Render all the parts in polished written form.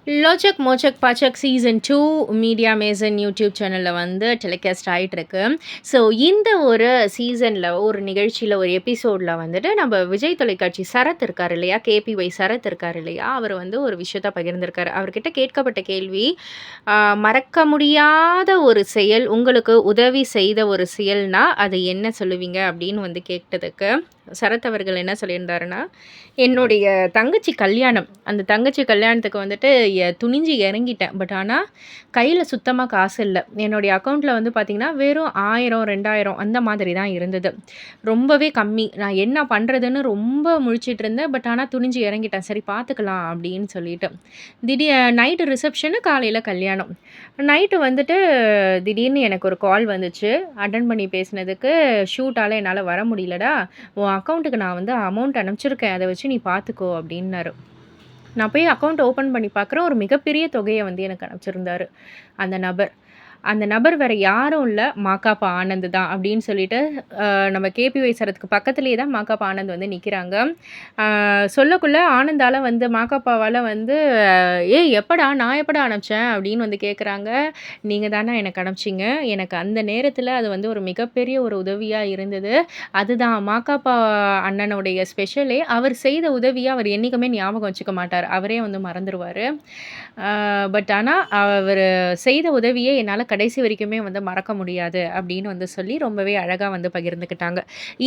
லோச்சக் மோச்சக் பாச்சக் season 2 media Mason YouTube சேனலில் வந்து telecast ஆகிட்டுருக்கு. ஸோ இந்த ஒரு சீசனில் ஒரு நிகழ்ச்சியில் ஒரு எபிசோடில் வந்துட்டு நம்ம விஜய் தொலைக்காட்சி சரத் இருக்கார் இல்லையா, கேபிஒய் சரத் இருக்கார் இல்லையா, அவர் வந்து ஒரு விஷயத்த பகிர்ந்திருக்காரு. அவர்கிட்ட கேட்கப்பட்ட கேள்வி, மறக்க முடியாத ஒரு செயல், உங்களுக்கு உதவி செய்த ஒரு செயல்னா அது என்ன சொல்லுவீங்க அப்படின்னு வந்து கேட்டதுக்கு சரத் அவர்கள் என்ன சொல்லியிருந்தாருன்னா, என்னுடைய தங்கச்சி கல்யாணம். அந்த தங்கச்சி கல்யாணத்துக்கு வந்துட்டு துணிஞ்சு இறங்கிட்டேன். பட் ஆனால் கையில் சுத்தமாக காசு இல்லை. என்னுடைய அக்கௌண்ட்டில் வந்து பார்த்திங்கன்னா வெறும் 1000 2000 அந்த மாதிரி தான் இருந்தது. ரொம்பவே கம்மி. நான் என்ன பண்ணுறதுன்னு ரொம்ப முழிச்சிட்டு இருந்தேன். பட் ஆனால் துணிஞ்சு இறங்கிட்டேன். சரி பார்த்துக்கலாம் அப்படின்னு சொல்லிட்டு. நைட்டு ரிசப்ஷனு, காலையில் கல்யாணம். நைட்டு வந்துட்டு திடீர்னு எனக்கு ஒரு கால் வந்துச்சு. அட்டன் பண்ணி பேசினதுக்கு, ஷூட்டால் என்னால் வர முடியலடா, உன் அக்கௌண்ட்டுக்கு நான் வந்து அமௌண்ட் அனுப்பிச்சிருக்கேன், அதை வச்சு நீ பார்த்துக்கோ அப்படின்னாரு. நான் போய் அக்கௌண்ட் ஓப்பன் பண்ணி பார்க்குறேன். ஒரு மிகப்பெரிய தொகையை வந்து எனக்கு அனுப்பிச்சிருந்தாரு அந்த நபர். அந்த நபர் வேறு யாரும் இல்லை, மாகாபா ஆனந்த் தான் அப்படின்னு சொல்லிட்டு, நம்ம கேபிஒய் சரத்துக்கு பக்கத்துலேயே தான் மாகாபா ஆனந்த் வந்து நிற்கிறாங்க. சொல்லக்குள்ள ஆனந்தால் வந்து மாகாபாவால் வந்து, ஏய் எப்படா, நான் எப்படா அனுப்பிச்சேன் அப்படின்னு வந்து கேட்குறாங்க. நீங்கள் தானே எனக்கு அனுப்பிச்சிங்க, எனக்கு அந்த நேரத்தில் அது வந்து ஒரு மிகப்பெரிய ஒரு உதவியாக இருந்தது. அதுதான் மாகாபா அண்ணனுடைய ஸ்பெஷலே. அவர் செய்த உதவியை அவர் என்றைக்குமே ஞாபகம் வச்சுக்க மாட்டார், அவரே வந்து மறந்துடுவார். பட் ஆனால் அவர் செய்த உதவியை என்னால் கடைசி வரைக்குமே வந்து மறக்க முடியாது அப்படின்னு வந்து சொல்லி ரொம்பவே அழகாக வந்து பகிர்ந்துக்கிட்டாங்க.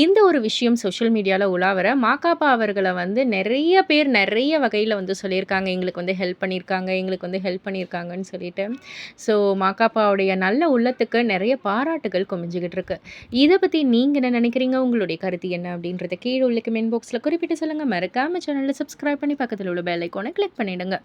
இந்த ஒரு விஷயம் சோஷியல் மீடியாவில் உலாவர மாகாபா அவர்களை வந்து நிறைய பேர் நிறைய வகையில் வந்து சொல்லியிருக்காங்க, எங்களுக்கு வந்து ஹெல்ப் பண்ணியிருக்காங்க, எங்களுக்கு வந்து ஹெல்ப் பண்ணியிருக்காங்கன்னு சொல்லிட்டு. ஸோ மாகாபாவுடைய நல்ல உள்ளத்துக்கு நிறைய பாராட்டுகள் குமிஞ்சிக்கிட்டு இருக்கு. இதை பற்றி நீங்கள் என்ன நினைக்கிறீங்க, உங்களுடைய கருத்து என்ன அப்படின்றத கீழே உள்ள கமெண்ட் பாக்ஸில் குறிப்பிட்டு சொல்லுங்கள். மறக்காம சேனலில் சப்ஸ்கிரைப் பண்ணி பக்கத்தில் உள்ள பெல் ஐக்கானை கிளிக் பண்ணிவிடுங்க.